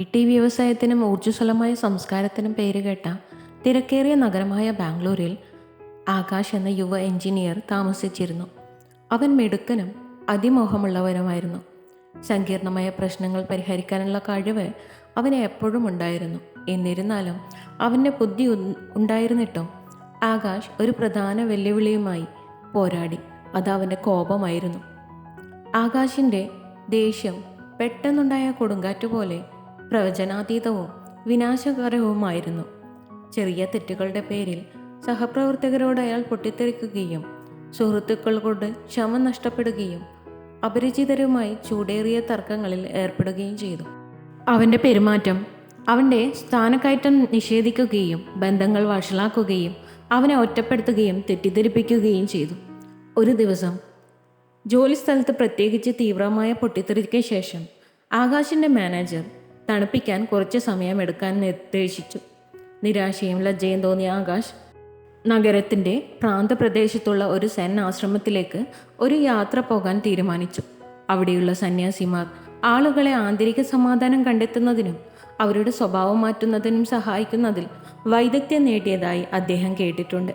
T വ്യവസായത്തിനും ഊർജ്ജസ്വലമായ സംസ്കാരത്തിനും പേരുകേട്ട തിരക്കേറിയ നഗരമായ ബാംഗ്ലൂരിൽ ആകാശ് എന്ന യുവ എഞ്ചിനീയർ താമസിച്ചിരുന്നു. അവൻ മിടുക്കനും അതിമോഹമുള്ളവനുമായിരുന്നു. സങ്കീർണമായ പ്രശ്നങ്ങൾ പരിഹരിക്കാനുള്ള കഴിവ് അവന് എപ്പോഴും ഉണ്ടായിരുന്നു. എന്നിരുന്നാലും അവൻ്റെ ബുദ്ധി ഉണ്ടായിരുന്നിട്ടും ആകാശ് ഒരു പ്രധാന വെല്ലുവിളിയുമായി പോരാടി. അത് അവൻ്റെ കോപമായിരുന്നു. ആകാശിൻ്റെ ദേഷ്യം പെട്ടെന്നുണ്ടായ കൊടുങ്കാറ്റ് പോലെ പ്രവചനാതീതവും വിനാശകരവുമായിരുന്നു. ചെറിയ തെറ്റുകളുടെ പേരിൽ സഹപ്രവർത്തകരോട് അയാൾ പൊട്ടിത്തെറിക്കുകയും സുഹൃത്തുക്കളോട് ക്ഷമ നഷ്ടപ്പെടുകയും അപരിചിതരുമായി ചൂടേറിയ തർക്കങ്ങളിൽ ഏർപ്പെടുകയും ചെയ്തു. അവൻ്റെ പെരുമാറ്റം അവൻ്റെ സ്ഥാനക്കയറ്റം നിഷേധിക്കുകയും ബന്ധങ്ങൾ വഷളാക്കുകയും അവനെ ഒറ്റപ്പെടുത്തുകയും തെറ്റിദ്ധരിപ്പിക്കുകയും ചെയ്തു. ഒരു ദിവസം ജോലിസ്ഥലത്ത് പ്രത്യേകിച്ച് തീവ്രമായ പൊട്ടിത്തെറിക്ക് ശേഷം ആകാശിൻ്റെ മാനേജർ തണുപ്പിക്കാൻ കുറച്ച് സമയമെടുക്കാൻ നിർദ്ദേശിച്ചു. നിരാശയും ലജ്ജയും തോന്നിയ ആകാശ് നഗരത്തിൻ്റെ പ്രാന്തപ്രദേശത്തുള്ള ഒരു സെൻ ആശ്രമത്തിലേക്ക് ഒരു യാത്ര പോകാൻ തീരുമാനിച്ചു. അവിടെയുള്ള സന്യാസിമാർ ആളുകളെ ആന്തരിക സമാധാനം കണ്ടെത്തുന്നതിനും അവരുടെ സ്വഭാവം മാറ്റുന്നതിനും സഹായിക്കുന്നതിൽ വൈദഗ്ധ്യം നേടിയതായി അദ്ദേഹം കേട്ടിട്ടുണ്ട്.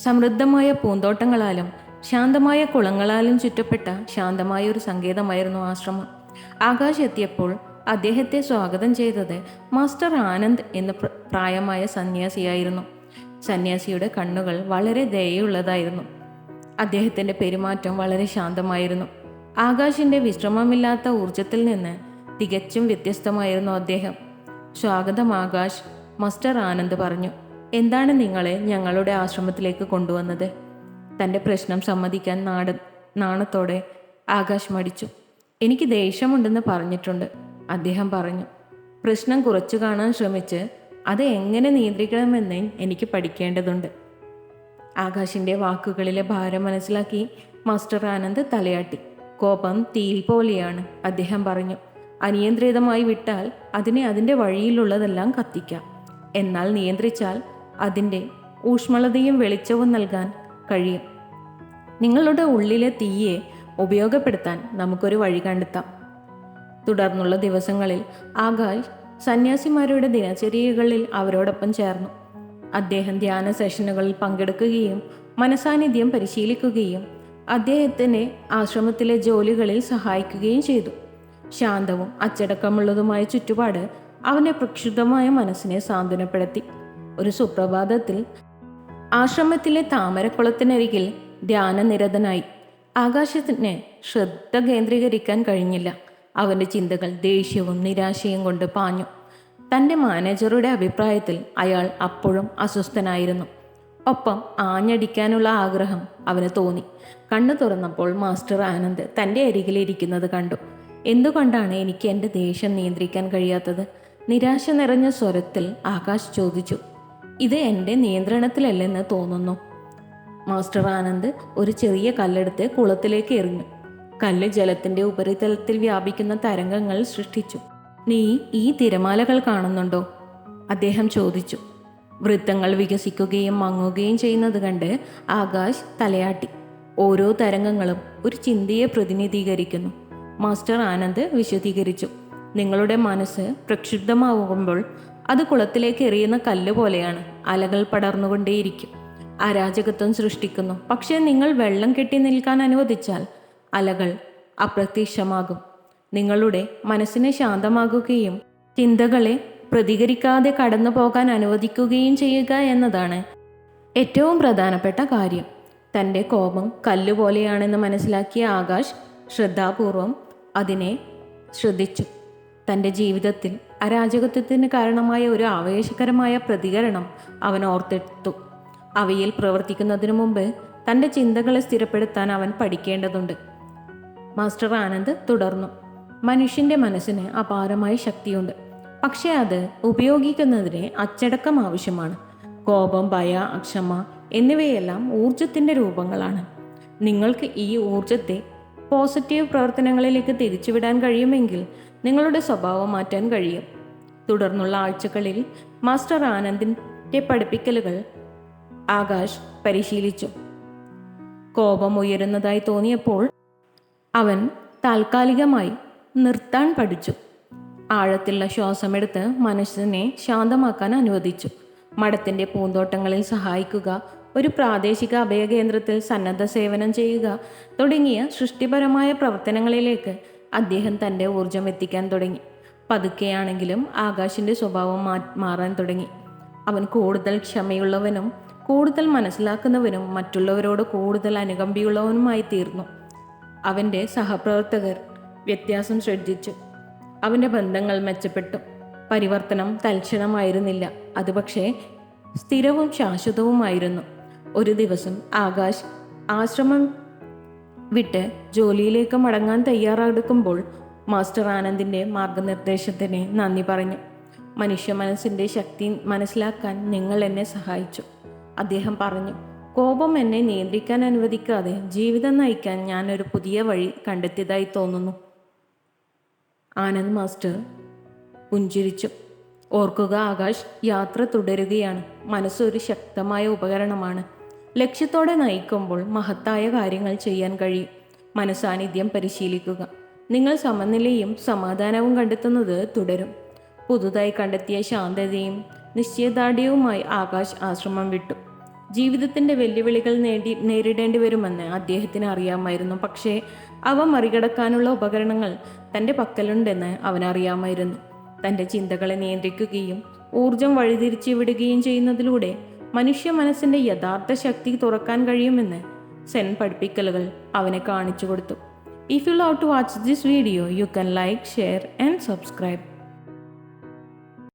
സമൃദ്ധമായ പൂന്തോട്ടങ്ങളാലും ശാന്തമായ കുളങ്ങളാലും ചുറ്റപ്പെട്ട ശാന്തമായ ഒരു സങ്കേതമായിരുന്നു ആശ്രമം. ആകാശ് എത്തിയപ്പോൾ അദ്ദേഹത്തെ സ്വാഗതം ചെയ്തത് മാസ്റ്റർ ആനന്ദ് എന്ന പ്രായമായ സന്യാസിയായിരുന്നു. സന്യാസിയുടെ കണ്ണുകൾ വളരെ ദയയുള്ളതായിരുന്നു. അദ്ദേഹത്തിൻ്റെ പെരുമാറ്റം വളരെ ശാന്തമായിരുന്നു. ആകാശിൻ്റെ വിശ്രമമില്ലാത്ത ഊർജത്തിൽ നിന്ന് തികച്ചും വ്യത്യസ്തമായിരുന്നു അദ്ദേഹം. സ്വാഗതം ആകാശ്, മാസ്റ്റർ ആനന്ദ് പറഞ്ഞു. എന്താണ് നിങ്ങളെ ഞങ്ങളുടെ ആശ്രമത്തിലേക്ക് കൊണ്ടുവന്നത്? തൻ്റെ പ്രശ്നം സമ്മതിക്കാൻ നാണത്തോടെ ആകാശ് മടിച്ചു. എനിക്ക് ദേഷ്യമുണ്ടെന്ന് പറഞ്ഞിട്ടുണ്ട്, അദ്ദേഹം പറഞ്ഞു. പ്രശ്നം കുറച്ചു കാണാൻ ശ്രമിച്ച് അത് എങ്ങനെ നിയന്ത്രിക്കണമെന്ന് എനിക്ക് പഠിക്കേണ്ടതുണ്ട്. ആകാശിൻ്റെ വാക്കുകളിലെ ഭാരം മനസ്സിലാക്കി മാസ്റ്റർ ആനന്ദ് തലയാട്ടി. കോപം തീയിൽ പോലെയാണ്, അദ്ദേഹം പറഞ്ഞു. അനിയന്ത്രിതമായി വിട്ടാൽ അതിനെ അതിൻ്റെ വഴിയിലുള്ളതെല്ലാം കത്തിക്കാം. എന്നാൽ നിയന്ത്രിച്ചാൽ അതിൻ്റെ ഊഷ്മളതയും വെളിച്ചവും നൽകാൻ കഴിയും. നിങ്ങളുടെ ഉള്ളിലെ തീയെ ഉപയോഗപ്പെടുത്താൻ നമുക്കൊരു വഴി കണ്ടെത്താം. തുടർന്നുള്ള ദിവസങ്ങളിൽ ആകാശ് സന്യാസിമാരുടെ ദിനചര്യകളിൽ അവരോടൊപ്പം ചേർന്നു. അദ്ദേഹം ധ്യാന സെഷനുകളിൽ പങ്കെടുക്കുകയും മനസാന്നിധ്യം പരിശീലിക്കുകയും അദ്ദേഹത്തിൻ്റെ ആശ്രമത്തിലെ ജോലികളിൽ സഹായിക്കുകയും ചെയ്തു. ശാന്തവും അച്ചടക്കമുള്ളതുമായ ചുറ്റുപാട് അവൻ്റെ പ്രക്ഷുബ്ധമായ മനസ്സിനെ സാന്ത്വനപ്പെടുത്തി. ഒരു സുപ്രഭാതത്തിൽ ആശ്രമത്തിലെ താമരക്കുളത്തിനരികിൽ ധ്യാനനിരതനായി ആകാശത്തിന് ശ്രദ്ധ കേന്ദ്രീകരിക്കാൻ കഴിഞ്ഞില്ല. അവൻ്റെ ചിന്തകൾ ദേഷ്യവും നിരാശയും കൊണ്ട് പാഞ്ഞു. തൻ്റെ മാനേജറുടെ അഭിപ്രായത്തിൽ അയാൾ അപ്പോഴും അസ്വസ്ഥനായിരുന്നു. ഒപ്പം ആഞ്ഞടിക്കാനുള്ള ആഗ്രഹം അവന് തോന്നി. കണ്ണു തുറന്നപ്പോൾ മാസ്റ്റർ ആനന്ദ് തൻ്റെ അരികിലിരിക്കുന്നത് കണ്ടു. എന്തുകൊണ്ടാണ് എനിക്ക് എൻ്റെ ദേഷ്യം നിയന്ത്രിക്കാൻ കഴിയാത്തത്? നിരാശ നിറഞ്ഞ സ്വരത്തിൽ ആകാശ് ചോദിച്ചു. ഇത് എൻ്റെ നിയന്ത്രണത്തിലല്ലെന്ന് തോന്നുന്നു. മാസ്റ്റർ ആനന്ദ് ഒരു ചെറിയ കല്ലെടുത്ത് കുളത്തിലേക്ക് എറിഞ്ഞു. കല്ല് ജലത്തിൻ്റെ ഉപരിതലത്തിൽ വ്യാപിക്കുന്ന തരംഗങ്ങൾ സൃഷ്ടിച്ചു. നീ ഈ തിരമാലകൾ കാണുന്നുണ്ടോ? അദ്ദേഹം ചോദിച്ചു. വൃത്തങ്ങൾ വികസിക്കുകയും മങ്ങുകയും ചെയ്യുന്നത് കണ്ട് ആകാശ് തലയാട്ടി. ഓരോ തരംഗങ്ങളും ഒരു ചിന്തയെ പ്രതിനിധീകരിക്കുന്നു, മാസ്റ്റർ ആനന്ദ് വിശദീകരിച്ചു. നിങ്ങളുടെ മനസ്സ് പ്രക്ഷുബ്ധമാകുമ്പോൾ അത് കുളത്തിലേക്ക് എറിയുന്ന കല്ല് പോലെയാണ്. അലകൾ പടർന്നുകൊണ്ടേയിരിക്കും, അരാജകത്വം സൃഷ്ടിക്കുന്നു. പക്ഷേ നിങ്ങൾ വെള്ളം കെട്ടി നിൽക്കാൻ അനുവദിച്ചാൽ അലകൾ അപ്രത്യക്ഷമാകും. നിങ്ങളുടെ മനസ്സിനെ ശാന്തമാക്കുകയും ചിന്തകളെ പ്രതികരിക്കാതെ കടന്നു പോകാൻ അനുവദിക്കുകയും ചെയ്യുക എന്നതാണ് ഏറ്റവും പ്രധാനപ്പെട്ട കാര്യം. തൻ്റെ കോപം കല്ലുപോലെയാണെന്ന് മനസ്സിലാക്കിയ ആകാശ് ശ്രദ്ധാപൂർവം അതിനെ ശ്രദ്ധിച്ചു. തൻ്റെ ജീവിതത്തിൽ അരാജകത്വത്തിന് കാരണമായ ഒരു ആവേശകരമായ പ്രതികരണം അവൻ ഓർത്തെടുത്തു. അവയിൽ പ്രവർത്തിക്കുന്നതിനു മുമ്പ് തൻ്റെ ചിന്തകളെ സ്ഥിരപ്പെടുത്താൻ അവൻ പഠിക്കേണ്ടതുണ്ട്. മാസ്റ്റർ ആനന്ദ് തുടർന്നു. മനുഷ്യൻ്റെ മനസ്സിന് അപാരമായ ശക്തിയുണ്ട്, പക്ഷേ അത് ഉപയോഗിക്കുന്നതിന് അച്ചടക്കം ആവശ്യമാണ്. കോപം, ഭയ, അക്ഷമ എന്നിവയെല്ലാം ഊർജത്തിൻ്റെ രൂപങ്ങളാണ്. നിങ്ങൾക്ക് ഈ ഊർജത്തെ പോസിറ്റീവ് പ്രവർത്തനങ്ങളിലേക്ക് തിരിച്ചുവിടാൻ കഴിയുമെങ്കിൽ നിങ്ങളുടെ സ്വഭാവം മാറ്റാൻ കഴിയും. തുടർന്നുള്ള ആഴ്ചകളിൽ മാസ്റ്റർ ആനന്ദിൻ്റെ പഠിപ്പിക്കലുകൾ ആകാശ് പരിശീലിച്ചു. കോപം ഉയരുന്നതായി തോന്നിയപ്പോൾ അവൻ താൽക്കാലികമായി നിർത്താൻ പഠിച്ചു. ആഴത്തിലുള്ള ശ്വാസമെടുത്ത് മനസ്സിനെ ശാന്തമാക്കാൻ അനുവദിച്ചു. മഠത്തിൻ്റെ പൂന്തോട്ടങ്ങളിൽ സഹായിക്കുക, ഒരു പ്രാദേശിക അഭയകേന്ദ്രത്തിൽ സന്നദ്ധ സേവനം ചെയ്യുക തുടങ്ങിയ സൃഷ്ടിപരമായ പ്രവർത്തനങ്ങളിലേക്ക് അദ്ദേഹം തൻ്റെ ഊർജം എത്തിക്കാൻ തുടങ്ങി. പതുക്കെയാണെങ്കിലും ആകാശിൻ്റെ സ്വഭാവം മാറാൻ തുടങ്ങി. അവൻ കൂടുതൽ ക്ഷമയുള്ളവനും കൂടുതൽ മനസ്സിലാക്കുന്നവനും മറ്റുള്ളവരോട് കൂടുതൽ അനുകമ്പയുള്ളവനുമായി തീർന്നു. അവൻ്റെ സഹപ്രവർത്തകർ വ്യത്യാസം ശ്രദ്ധിച്ചു. അവൻ്റെ ബന്ധങ്ങൾ മെച്ചപ്പെട്ടു. പരിവർത്തനം തൽക്ഷണമായിരുന്നില്ല, അത് പക്ഷേ സ്ഥിരവും ശാശ്വതവുമായിരുന്നു. ഒരു ദിവസം ആകാശ് ആശ്രമം വിട്ട് ജോലിയിലേക്ക് മടങ്ങാൻ തയ്യാറെടുക്കുമ്പോൾ മാസ്റ്റർ ആനന്ദിൻ്റെ മാർഗനിർദ്ദേശത്തിന് നന്ദി പറഞ്ഞു. മനുഷ്യ മനസ്സിൻ്റെ ശക്തി മനസ്സിലാക്കാൻ നിങ്ങൾ എന്നെ സഹായിച്ചു, അദ്ദേഹം പറഞ്ഞു. കോപം എന്നെ നിയന്ത്രിക്കാൻ അനുവദിക്കാതെ ജീവിതം നയിക്കാൻ ഞാൻ ഒരു പുതിയ വഴി കണ്ടെത്തിയതായി തോന്നുന്നു. ആനന്ദ് മാസ്റ്റർ പുഞ്ചിരിച്ചു. ഓർക്കുക ആകാശ്, യാത്ര തുടരുകയാണ്. മനസ്സൊരു ശക്തമായ ഉപകരണമാണ്. ലക്ഷ്യത്തോടെ നയിക്കുമ്പോൾ മഹത്തായ കാര്യങ്ങൾ ചെയ്യാൻ കഴിയും. മനസാന്നിധ്യം പരിശീലിക്കുക. നിങ്ങൾ സമനിലയും സമാധാനവും കണ്ടെത്തുന്നത് തുടരും. പുതുതായി കണ്ടെത്തിയ ശാന്തതയും നിശ്ചയദാർഢ്യവുമായി ആകാശ് ആശ്രമം വിട്ടു. ജീവിതത്തിൻ്റെ വെല്ലുവിളികൾ നേരിടേണ്ടി വരുമെന്ന് അദ്ദേഹത്തിന് അറിയാമായിരുന്നു. പക്ഷേ അവ മറികടക്കാനുള്ള ഉപകരണങ്ങൾ തൻ്റെ പക്കലുണ്ടെന്ന് അവനറിയാമായിരുന്നു. തൻ്റെ ചിന്തകളെ നിയന്ത്രിക്കുകയും ഊർജം വഴിതിരിച്ചു വിടുകയും ചെയ്യുന്നതിലൂടെ മനുഷ്യ മനസ്സിൻ്റെ യഥാർത്ഥ ശക്തി തുറക്കാൻ കഴിയുമെന്ന് സെൻ പഠിപ്പിക്കലുകൾ അവനെ കാണിച്ചു കൊടുത്തു. If you love to watch this video, you can like, share and subscribe.